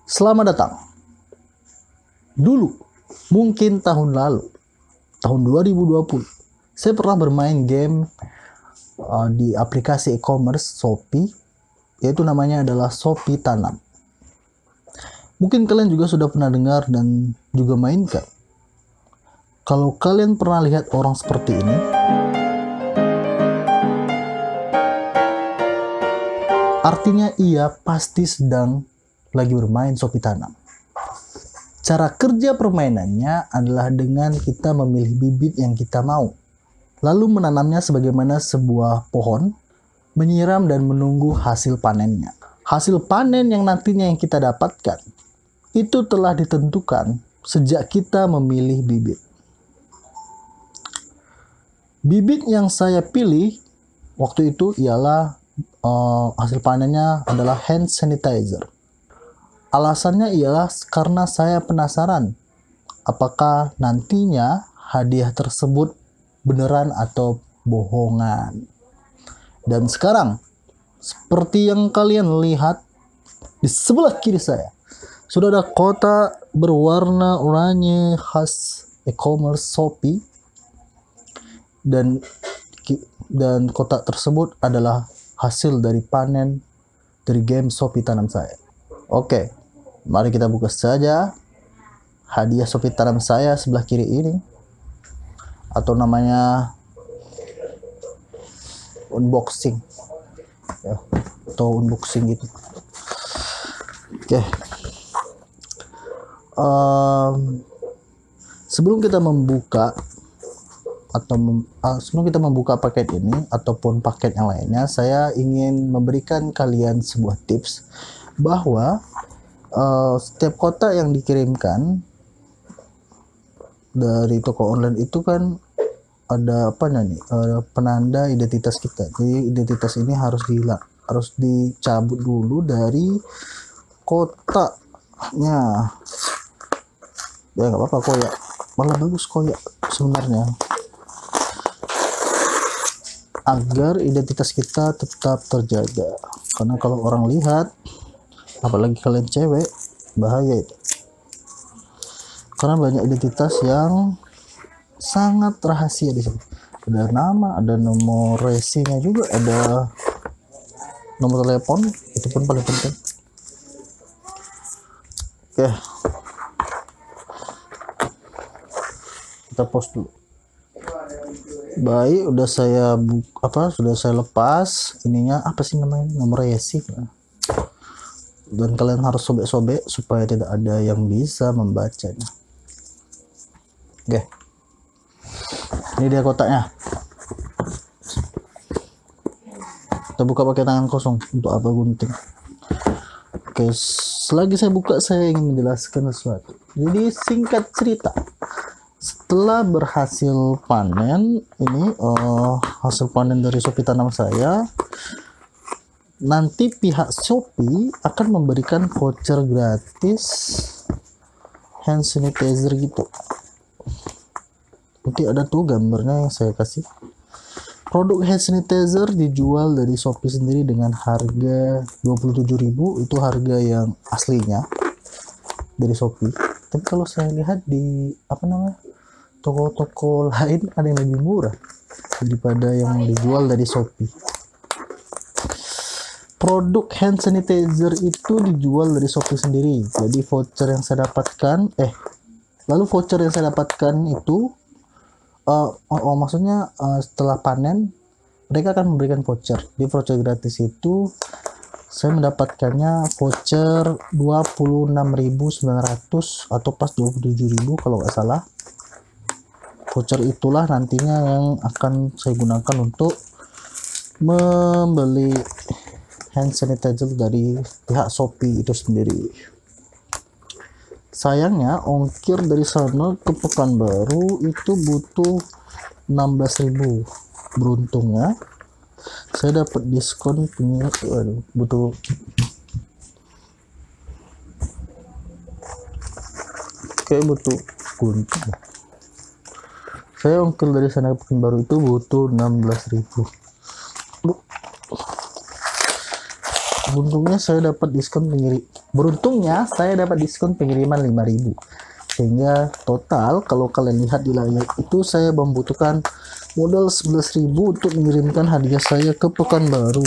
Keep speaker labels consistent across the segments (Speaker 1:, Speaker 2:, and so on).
Speaker 1: Selamat datang. Dulu, mungkin tahun lalu, tahun 2020, saya pernah bermain game di aplikasi e-commerce Shopee, yaitu namanya adalah Shopee Tanam. Mungkin kalian juga sudah pernah dengar dan juga mainkan. Kalau kalian pernah lihat orang seperti ini, artinya ia pasti sedang lagi bermain Shopee Tanam. Cara kerja permainannya adalah dengan kita memilih bibit yang kita mau, lalu menanamnya sebagaimana sebuah pohon, menyiram dan menunggu hasil panennya. Hasil panen yang nantinya yang kita dapatkan, itu telah ditentukan sejak kita memilih bibit. Bibit yang saya pilih waktu itu ialah hasil panennya adalah hand sanitizer. Alasannya ialah karena saya penasaran apakah nantinya hadiah tersebut beneran atau bohongan. Dan sekarang, seperti yang kalian lihat di sebelah kiri saya, sudah ada kotak berwarna oranye khas e-commerce Shopee, dan kotak tersebut adalah hasil dari panen dari game Shopee Tanam saya. Oke, mari kita buka saja hadiah Shopee Tanam saya sebelah kiri ini, atau namanya unboxing ya, atau unboxing gitu. Oke. Sebelum kita membuka sebelum kita membuka paket ini ataupun paket yang lainnya, saya ingin memberikan kalian sebuah tips bahwa setiap kotak yang dikirimkan dari toko online itu kan ada penanda identitas kita. Jadi identitas ini harus dicabut dulu dari kotaknya. Ya nggak apa-apa, koyak malah bagus koyak sebenarnya, agar identitas kita tetap terjaga. Karena kalau orang lihat, apalagi kalian cewek, bahaya itu. Karena banyak identitas yang sangat rahasia di sini. Ada nama, ada nomor resinya juga, ada nomor telepon, itu pun paling penting. Oke. Kita post dulu. Baik, sudah saya lepas ininya, apa sih namanya, nomor resi. Dan kalian harus sobek-sobek supaya tidak ada yang bisa membacanya. Oke, ini dia kotaknya. Kita buka pakai tangan kosong, untuk apa gunting. Oke, selagi saya buka, saya ingin menjelaskan sesuatu. Jadi singkat cerita, setelah berhasil panen ini, hasil panen dari Shopee Tanam saya, nanti pihak Shopee akan memberikan voucher gratis hand sanitizer gitu. Nanti ada tuh gambarnya yang saya kasih. Produk hand sanitizer dijual dari Shopee sendiri dengan harga 27.000, itu harga yang aslinya dari Shopee. Tapi kalau saya lihat di toko-toko lain ada yang lebih murah daripada yang dijual dari Shopee. Produk hand sanitizer itu dijual dari Shopee sendiri. Jadi voucher yang saya dapatkan, voucher yang saya dapatkan itu, maksudnya setelah panen mereka akan memberikan voucher. Di voucher gratis itu saya mendapatkannya voucher 26.900 atau pas 27.000 kalau nggak salah. Voucher itulah nantinya yang akan saya gunakan untuk membeli hand sanitizer dari pihak Shopee itu sendiri. Sayangnya ongkir dari sana ke Pekanbaru itu butuh 16.000. Beruntungnya saya dapat diskon butuh gunting. Saya ongkir dari sana ke Pekanbaru itu butuh 16.000. Beruntungnya saya dapat diskon pengiriman 5.000. Sehingga total kalau kalian lihat di layar itu saya membutuhkan modal 11.000 untuk mengirimkan hadiah saya ke Pekanbaru.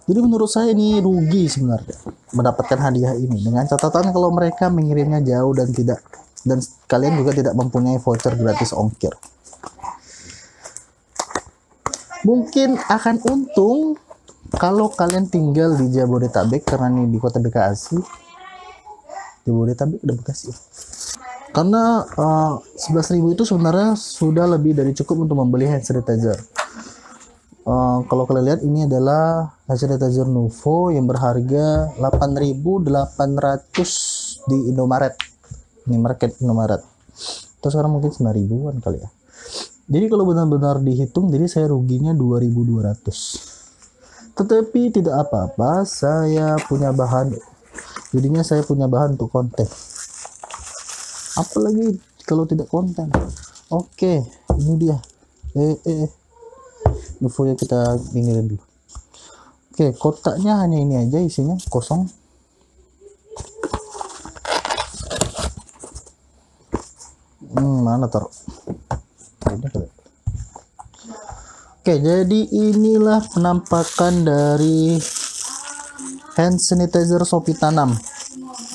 Speaker 1: Jadi menurut saya ini rugi sebenarnya mendapatkan hadiah ini, dengan catatan kalau mereka mengirimnya jauh dan kalian juga tidak mempunyai voucher gratis ongkir. Mungkin akan untung kalau kalian tinggal di Jabodetabek, karena ini di kota Bekasi. Jabodetabek udah Bekasi. Karena 11.000 itu sebenarnya sudah lebih dari cukup untuk membeli hand sanitizer. Kalau kalian lihat, ini adalah hand sanitizer Nuvo yang berharga 8.800 di Indomaret. Ini market Indomaret. Terus sekarang mungkin 9.000-an kali ya. Jadi kalau benar-benar dihitung, jadi saya ruginya 2.200. Tetapi tidak apa-apa, saya punya bahan. Jadinya saya punya bahan untuk konten. Apalagi kalau tidak konten. Oke, ini dia. Nuvo ya, kita pinggirin dulu. Oke, kotaknya hanya ini aja, isinya kosong. Mana taruh? Oke, jadi inilah penampakan dari hand sanitizer Shopee Tanam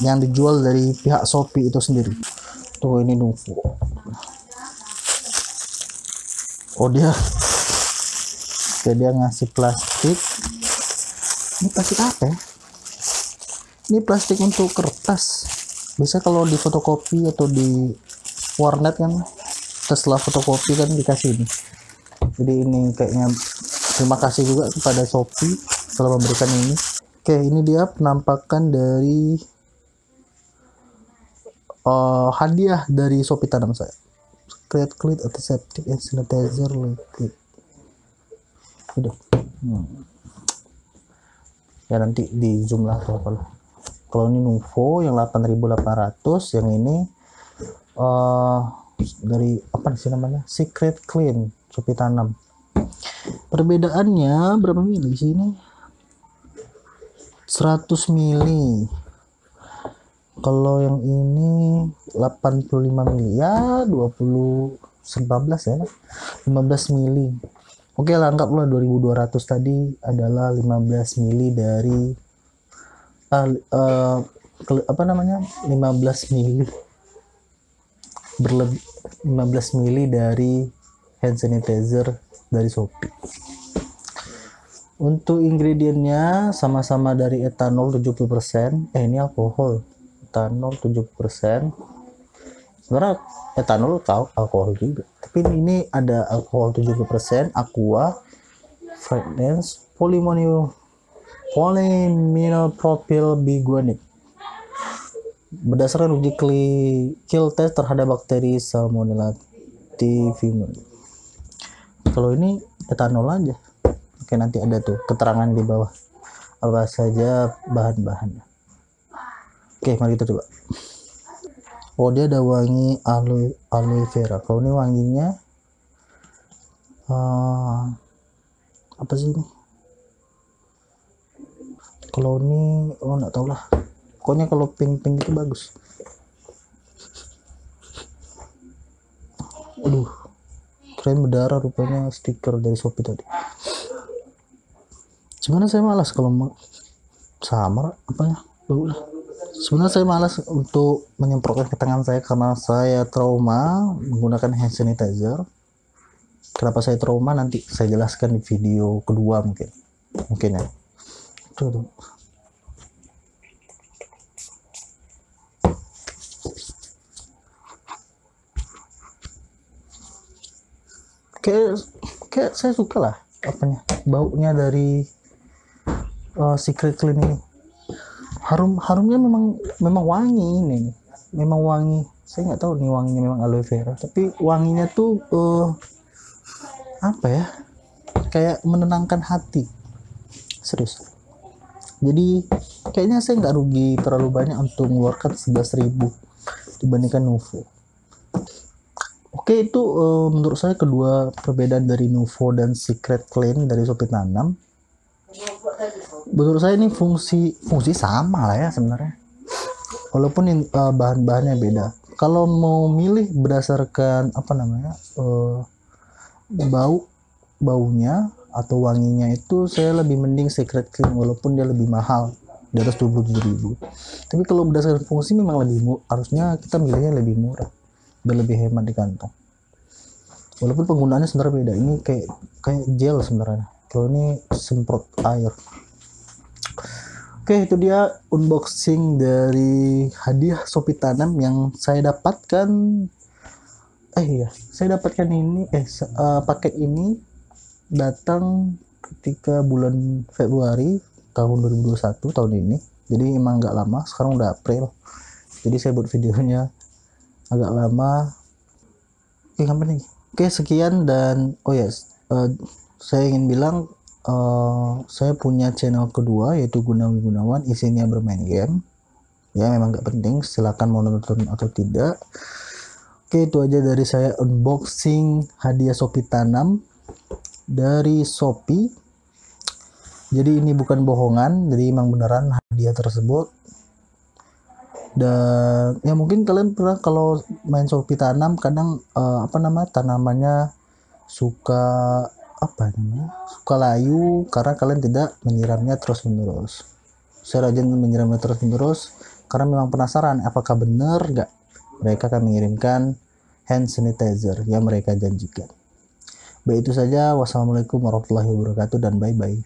Speaker 1: yang dijual dari pihak Shopee itu sendiri. Tuh, ini Nuvo. Oh, dia ngasih plastik. Ini plastik apa ya? Ini plastik untuk kertas. Biasa kalau di fotokopi atau di warnet kan, setelah fotokopi kan dikasih ini. Jadi ini kayaknya terima kasih juga kepada Shopee telah memberikan ini. Oke, ini dia penampakan dari hadiah dari Shopee Tanam saya. Create Clean Antiseptic and Sanitizer Liquid. Udah. Ya nanti di zoom lah atau apa. Kalau ini Nuvo yang 8.800, yang ini dari apa sih namanya, Secret Clean Shopee Tanam. Perbedaannya berapa mili sini? 100 mili. Kalau yang ini 85 mili, ya 19 ya, 15 mili. Oke lah, anggaplah 2.200 tadi adalah 15 mili dari 15 mili berlebih, 15 mili dari hand sanitizer dari Shopee. Untuk ingredientnya sama-sama dari etanol 70%. Ini alkohol. Etanol 70%. Sebenarnya etanol alkohol juga. Tapi ini ada alkohol 70%, aqua, fragrance, polyminopropyl biguanide. Berdasarkan uji kill test terhadap bakteri Salmonella typhimum. Kalau ini etanol aja. Oke, nanti ada tuh keterangan di bawah apa saja bahan-bahannya. Oke, mari kita coba. Oh, dia ada wangi aloe vera. Kalau ini wanginya apa sih ini? Kalau ini nggak tahu lah. Pokoknya kalau pink itu bagus. Aduh, keren, berdarah rupanya stiker dari Shopee tadi. Sebenarnya saya malas kalau samar apanya bau lah. Sebenarnya saya malas untuk menyemprotkan ke tangan saya karena saya trauma menggunakan hand sanitizer. Kenapa saya trauma nanti saya jelaskan di video kedua mungkin ya. Tuh. Kayak saya suka lah apanya, baunya dari Secret Clean ini. Harumnya memang wangi ini, memang wangi. Saya nggak tahu nih wanginya memang aloe vera, tapi wanginya tuh apa ya, kayak menenangkan hati, serius. Jadi kayaknya saya nggak rugi terlalu banyak untuk mengeluarkan 11.000 dibandingkan Nuvo. Oke, itu menurut saya kedua perbedaan dari Nuvo dan Secret Clean dari Shopee Tanam. Menurut saya ini fungsi sama lah ya sebenarnya, walaupun bahan-bahannya beda. Kalau mau milih berdasarkan baunya atau wanginya, itu saya lebih mending Secret Clean walaupun dia lebih mahal di atas 27.000. Tapi kalau berdasarkan fungsi memang harusnya kita milihnya lebih murah biar lebih hemat di kantong. Walaupun penggunaannya sebenarnya beda. Ini kayak gel sebenarnya. Kalau ini semprot air. Oke, itu dia unboxing dari hadiah Shopee Tanam yang saya dapatkan. Saya dapatkan ini paket ini datang ketika bulan Februari tahun 2021 tahun ini. Jadi emang nggak lama, sekarang udah April. Jadi saya buat videonya agak lama. Oke, sekian, dan saya ingin bilang saya punya channel kedua yaitu Gunawi Gunawan, isinya bermain game. Ya memang nggak penting, silakan mau nonton atau tidak. Oke, itu aja dari saya unboxing hadiah Shopee Tanam dari Shopee. Jadi ini bukan bohongan, jadi emang beneran hadiah tersebut. Dan ya mungkin kalian pernah kalau main Shopee Tanam kadang tanamannya suka layu karena kalian tidak menyiramnya terus menerus. Saya rajin menyiramnya terus menerus karena memang penasaran apakah benar nggak mereka akan mengirimkan hand sanitizer yang mereka janjikan. Baik, itu saja. Wassalamualaikum warahmatullahi wabarakatuh dan bye bye.